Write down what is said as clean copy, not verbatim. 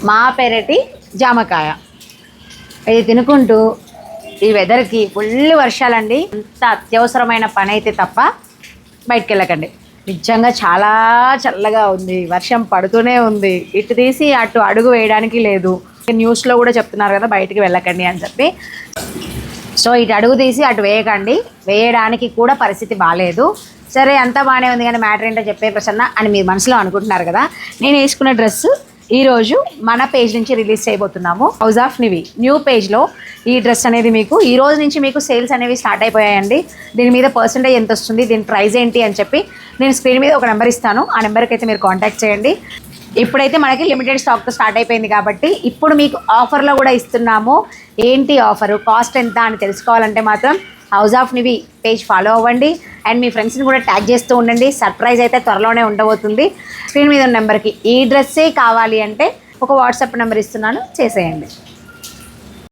మా పెరటి జామకాయ. ఇది తినుకుంటూ ఈ వెదర్కి ఫుల్ వర్షాలండి, అంత అత్యవసరమైన పని అయితే తప్ప బయటికి వెళ్ళకండి. నిజంగా చాలా చల్లగా ఉంది, వర్షం పడుతూనే ఉంది, ఇటు తీసి అటు అడుగు వేయడానికి లేదు. న్యూస్లో కూడా చెప్తున్నారు కదా బయటికి వెళ్ళకండి అని చెప్పి. సో ఇటు అడుగు తీసి అటు వేయకండి, వేయడానికి కూడా పరిస్థితి బాగాలేదు. సరే అంతా బాగానే ఉంది కానీ మ్యాటర్ ఏంటో చెప్పే ప్రసన్న అని మీరు మనసులో అనుకుంటున్నారు కదా. నేను వేసుకున్న డ్రెస్సు ఈరోజు మన పేజ్ నుంచి రిలీజ్ చేయబోతున్నాము. హౌస్ ఆఫ్ నివి న్యూ పేజ్లో ఈ డ్రెస్ అనేది మీకు ఈ రోజు నుంచి మీకు సేల్స్ అనేవి స్టార్ట్ అయిపోయాయండి. దీని మీద పర్సెంటేజ్ ఎంత వస్తుంది, దీని ప్రైస్ ఏంటి అని చెప్పి నేను స్క్రీన్ మీద ఒక నెంబర్ ఇస్తాను. ఆ నెంబర్కి అయితే మీరు కాంటాక్ట్ చేయండి. ఇప్పుడైతే మనకి లిమిటెడ్ స్టాక్తో స్టార్ట్ అయిపోయింది కాబట్టి ఇప్పుడు మీకు ఆఫర్లో కూడా ఇస్తున్నాము. ఏంటి ఆఫరు, కాస్ట్ ఎంత అని తెలుసుకోవాలంటే మాత్రం హౌస్ ఆఫ్ నివి పేజ్ ఫాలో అవ్వండి అండ్ మీ ఫ్రెండ్స్ని కూడా ట్యాగ్ చేస్తూ ఉండండి. సర్ప్రైజ్ అయితే త్వరలోనే ఉండబోతుంది. స్క్రీన్ మీద ఉన్న నెంబర్కి ఈ డ్రెస్సే కావాలి అంటే ఒక వాట్సాప్ నెంబర్ ఇస్తున్నాను, చేసేయండి.